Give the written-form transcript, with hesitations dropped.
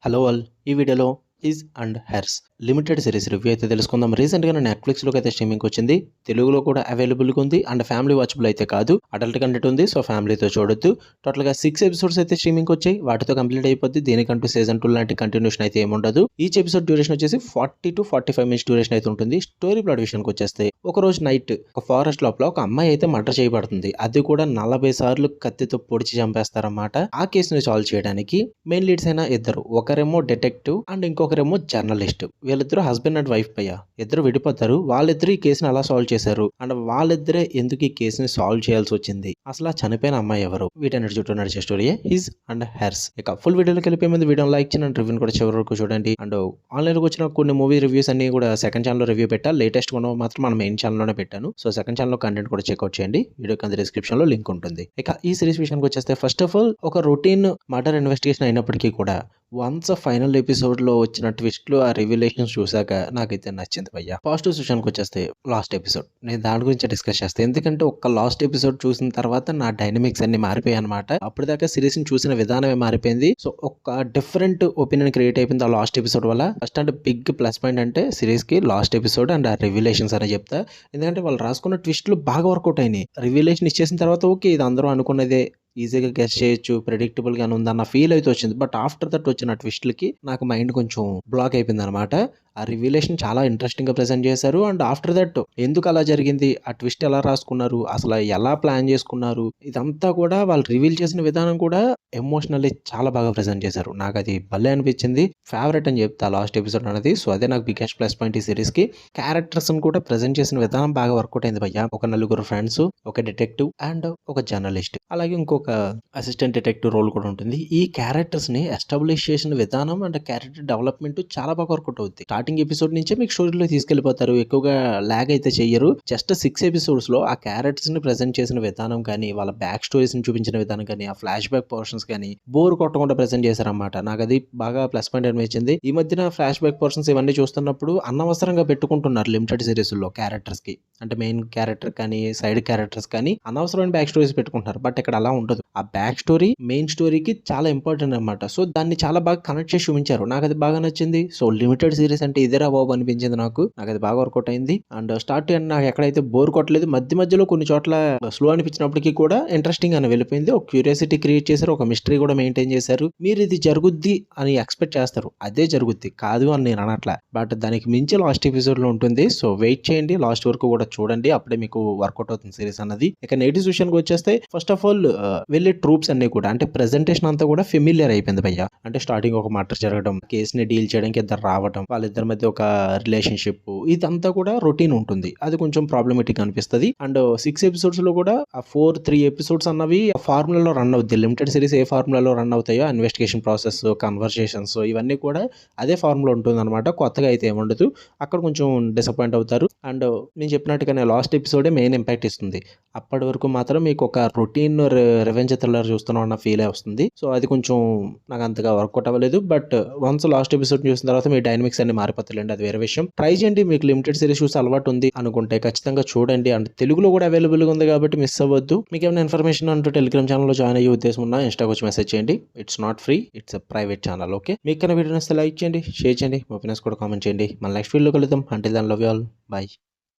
Hello all. ఈ వీడియోలో his and hertz limited series review అయితే తెలుసుకుందాం. రీసెంట్గా నెట్ఫ్లిక్స్లోకి అయితే స్ట్రీమింగ్ వచ్చింది. తెలుగులో కూడా అవైలబుల్గా ఉంది అండ్ ఫ్యామిలీ వాచబుల్ అయితే కాదు, అడల్ట్ కంటెంట్ ఉంది. సో ఫ్యామిలీతో చూడొద్దు. టోటల్గా 6 ఎపిసోడ్స్ అయితే స్ట్రీమింగ్ వచ్చాయి. వాటితో కంప్లీట్ అయిపోద్ది. దీనికంటూ సీజన్ 2 లాంటి కంటిన్యూషన్ అయితే ఏముండదు. ఈచ్ ఎపిసోడ్ డ్యూరేషన్ వచ్చేసి 40 to 45 మినిట్స్ డ్యూరేషన్ అయితే ఉంటుంది. స్టోరీ ప్లాట్ విషయానికి వచ్చేస్తే ఒక రోజు నైట్ ఒక ఫారెస్ట్ లోపల ఒక అమ్మాయి అయితే మర్డర్ చేయబడుతుంది. అది కూడా 40 సార్లు కత్తితో పొడిచి చంపేస్తారన్నమాట. ఆ కేసుని సాల్వ్ చేయడానికి మెయిన్ లీడ్స్ అయిన ఇద్దరు, ఒకరేమో డిటెక్టివ్ అండ్ ఇంకొకరేమో జర్నలిస్ట్. వీళ్ళిద్దరు హస్బెండ్ అండ్ వైఫ్ పయ్య ఇద్దరు విడిపోతారు. వాళ్ళిద్దరు ఈ కేసుని ఎలా సాల్వ్ చేశారు అండ్ వాళ్ళిద్దరే ఎందుకు ఈ కేసుని సాల్వ్ చేయాల్సి వచ్చింది, అసలు ఆ చనిపోయిన అమ్మాయి ఎవరు, వీటన్నిటి చుట్టూ నడిచే స్టోరీ హిస్ అండ్ హెర్స్. ఇక ఫుల్ వీడియోలోకి వెళ్ళిపోయే ముందు వీడియో లైక్ చేయండి, రివ్యూని కూడా చివరి వరకు చూడండి. అండ్ ఆన్లైన్ లో వచ్చిన కొన్ని మూవీ రివ్యూస్ అన్ని కూడా సెకండ్ ఛానల్ లో రివ్యూ పెట్టా. లేటెస్ట్ ఉన్న మాత్రం మన మెయిన్ ఛానల్ లోనే పెట్టాను. సో సెకండ్ ఛానల్ లో కంటెంట్ కూడా చెక్అౌట్ చేయండి. వీడియో కింద డిస్క్రిప్షన్ లో లింక్ ఉంటుంది. ఇక ఈ సిరీస్ విషయానికి వచ్చేస్తే ఫస్ట్ ఆఫ్ ఆల్ ఒక రొటీన్ మర్డర్ ఇన్వెస్టిగేషన్ అయినప్పటికీ కూడా వన్స్ ఫైనల్ ఎపిసోడ్ లో వచ్చిన ట్విస్ట్లు ఆ రివిలేషన్స్ చూసాక నాకైతే నచ్చింది భయ్య. పాజిటివ్ విషయానికి వచ్చేస్తే లాస్ట్ ఎపిసోడ్, నేను దాని గురించి డిస్కస్ చేస్తాను. ఎందుకంటే ఒక లాస్ట్ ఎపిసోడ్ చూసిన తర్వాత నా డైనమిక్స్ అన్ని మారిపోయాయి అనమాట. అప్పటిదాకా సిరీస్ ని చూసిన విధానమే మారిపోయింది. సో ఒక డిఫరెంట్ ఒపీనియన్ క్రియేట్ అయిపోయింది ఆ లాస్ట్ ఎపిసోడ్ వల్ల. ఫస్ట్ అంటే బిగ్ ప్లస్ పాయింట్ అంటే సిరీస్ కి లాస్ట్ ఎపిసోడ్ అండ్ ఆ రివిలేషన్స్ అనే చెప్తా. ఎందుకంటే వాళ్ళు రాసుకున్న ట్విస్ట్లు బాగా వర్కౌట్ అయినాయి. రివిలేషన్ ఇచ్చేసిన తర్వాత ఓకే ఇది అందరూ అనుకున్నదే, ఈజీగా గెస్ చేయొచ్చు, ప్రెడిక్టబుల్ గానే ఉందన్న ఫీల్ అయితే వచ్చింది. బట్ ఆఫ్టర్ దట్ వచ్చిన ట్విస్ట్లకి నాకు మైండ్ కొంచెం బ్లాక్ అయిపోయింది అనమాట. ఆ రివిలేషన్ చాలా ఇంట్రెస్టింగ్ గా ప్రెజెంట్ చేశారు. అండ్ ఆఫ్టర్ దట్ ఎందుకు అలా జరిగింది, ఆ ట్విస్ట్ ఎలా రాసుకున్నారు, అసలు ఎలా ప్లాన్ చేసుకున్నారు, ఇదంతా కూడా వాళ్ళు రివీల్ చేసిన విధానం కూడా ఎమోషనల్లీ చాలా బాగా ప్రెజెంట్ చేశారు. నాకు అది భలే అనిపించింది. ఫేవరెట్ అని చెప్తా లాస్ట్ ఎపిసోడ్ అనేది. సో అదే నాకు బిగ్గెస్ట్ ప్లస్ పాయింట్ ఈ సిరీస్ కి. క్యారెక్టర్స్ కూడా ప్రెజెంట్ చేసిన విధానం బాగా వర్కౌట్ అయింది భయ్య. ఒక నలుగురు ఫ్రెండ్స్, ఒక డిటెక్టివ్ అండ్ ఒక జర్నలిస్ట్, అలాగే ఇంకొక అసిస్టెంట్ డిటెక్టివ్ రోల్ కూడా ఉంటుంది. ఈ క్యారెక్టర్స్ ని ఎస్టాబ్లిష్ చేసిన విధానం అండ్ క్యారెక్టర్ డెవలప్మెంట్ చాలా బాగా వర్కౌట్ అవుతుంది. స్టార్టింగ్ ఎపిసోడ్ నుంచే మీకు స్టోరీలో తీసుకెళ్లిపోతారు. ఎక్కువగా లాగ్ అయితే చెయ్యరు. జస్ట్ 6 ఎపిసోడ్స్ లో ఆ క్యారెక్టర్స్ ని ప్రెజెంట్ చేసిన విధానం కానీ, వాళ్ళ బ్యాక్ స్టోరీస్ ని చూపించిన విధానం కానీ, ఆ ఫ్లాష్ బ్యాక్ పోర్షన్స్ కానీ బోర్ కొట్టకుండా ప్రెజెంట్ చేశారన్నమాట. నాకు అది బాగా ప్లస్ పాయింట్ అనిపించింది. ఈ మధ్యన ఫ్లాష్ బ్యాక్ పోర్షన్స్ ఇవన్నీ చూస్తున్నప్పుడు అనవసరంగా పెట్టుకుంటున్నారు లిమిటెడ్ సిరీస్ లో క్యారెక్టర్స్ కి. అంటే మెయిన్ క్యారెక్టర్ కానీ సైడ్ క్యారెక్టర్స్ కానీ అనవసరమైన బ్యాక్ స్టోరీస్ పెట్టుకుంటున్నారు. బట్ ఇక్కడ అలా ఉండదు. ఆ బ్యాక్ స్టోరీ మెయిన్ స్టోరీకి చాలా ఇంపార్టెంట్ అనమాట. సో దాన్ని చాలా బాగా కనెక్ట్ చేసి చూపించారు. నాకు అది బాగా నచ్చింది. సో లిమిటెడ్ సిరీస్ అంటే ఇదేరా బాబు అనిపించింది నాకు. నాకు అది బాగా వర్కౌట్ అయింది. అండ్ స్టార్ట్ అండ్ నాకు ఎక్కడైతే బోర్ కొట్టలేదు. మధ్యలో కొన్ని చోట్ల స్లో అనిపించినప్పటికీ కూడా ఇంట్రెస్టింగ్ అని వెళ్ళిపోయింది. ఒక క్యూరియాసిటీ క్రియేట్ చేశారు, ఒక మిస్టరీ కూడా మెయింటైన్ చేశారు. మీరు ఇది జరుగుద్ది అని ఎక్స్పెక్ట్ చేస్తారు, అదే జరుగుద్ది, కాదు అని నేను అనట్లా. బట్ దానికి మించి లాస్ట్ ఎపిసోడ్ లో ఉంటుంది. సో వెయిట్ చేయండి, లాస్ట్ వరకు కూడా చూడండి, అప్పుడే మీకు వర్కౌట్ అవుతుంది సిరీస్ అన్నది. ఇక నెగిటివ్ విషయానికి వచ్చేస్తే ఫస్ట్ ఆఫ్ ఆల్ వెళ్ళే ట్రూప్స్ అన్ని కూడా అంటే ప్రెజెంటేషన్ అంతా కూడా ఫెమిలియర్ అయిపోయింది భయ్య. అంటే స్టార్టింగ్ ఒక మర్డర్ జరగడం, కేసుని డీల్ చేయడానికి ఇద్దరు రావడం, వాళ్ళిద్దరి మధ్య ఒక రిలేషన్షిప్, ఇదంతా కూడా రొటీన్ ఉంటుంది. అది కొంచెం ప్రాబ్లమేటిక్ అనిపిస్తుంది. అండ్ 6 ఎపిసోడ్స్ లో కూడా ఆ 3 ఎపిసోడ్స్ అన్నవి ఫార్ములాలో రన్ అవుతాయి. లిమిటెడ్ సిరీస్ ఏ ఫార్ములాలో రన్ అవుతాయో, ఇన్వెస్టిగేషన్ ప్రాసెస్, కన్వర్సేషన్స్, ఇవన్నీ కూడా అదే ఫార్ములా ఉంటుంది అనమాట. కొత్తగా అయితే ఏముండదు. అక్కడ కొంచెం డిసప్పాయింట్ అవుతారు. అండ్ నేను చెప్పినట్టుగానే లాస్ట్ ఎపిసోడే మెయిన్ ఇంపాక్ట్ ఇస్తుంది. అప్పటి వరకు మాత్రం మీకు ఒక రొటీన్ రివెంజ్ థ్రిల్లర్ చూస్తున్నాం అన్న ఫీల్ వస్తుంది. సో అది కొంచెం నాకు అంతగా వర్కౌట్ అవ్వలేదు. బట్ వన్స్ లాస్ట్ ఎపిసోడ్ చూసిన తర్వాత మీ డైనమిక్స్ అన్ని మారిపోతాయండి, అది వేరే విషయం. ట్రై చేయండి. మీకు లిమిటెడ్ సిరీస్ చూసి అలవాటు ఉంది అనుకుంటే ఖచ్చితంగా చూడండి. అండ్ తెలుగులో కూడా అవైలబుల్ గా ఉంది కాబట్టి మిస్ అవ్వద్దు. మీకు ఏమైనా ఇన్ఫర్మేషన్ అంటూ టెలిగ్రామ్ ఛానల్ లో జాయిన్ అయ్యే ఉద్దేశం ఉన్నా ఇన్స్టాకి వచ్చి మెసేజ్ చేయండి. It's not free, it's private channel. Okay, మీకు కన్నా వీడియో నచ్చితే లైక్ చేయండి, షేర్ చేయండి, ఒపీనియన్స్ కూడా కామెంట్ చేయండి. మన నెక్స్ట్ వీడియోలో కలుద్దాం. అంటే దాని లవ్ యూ ఆల్, బై.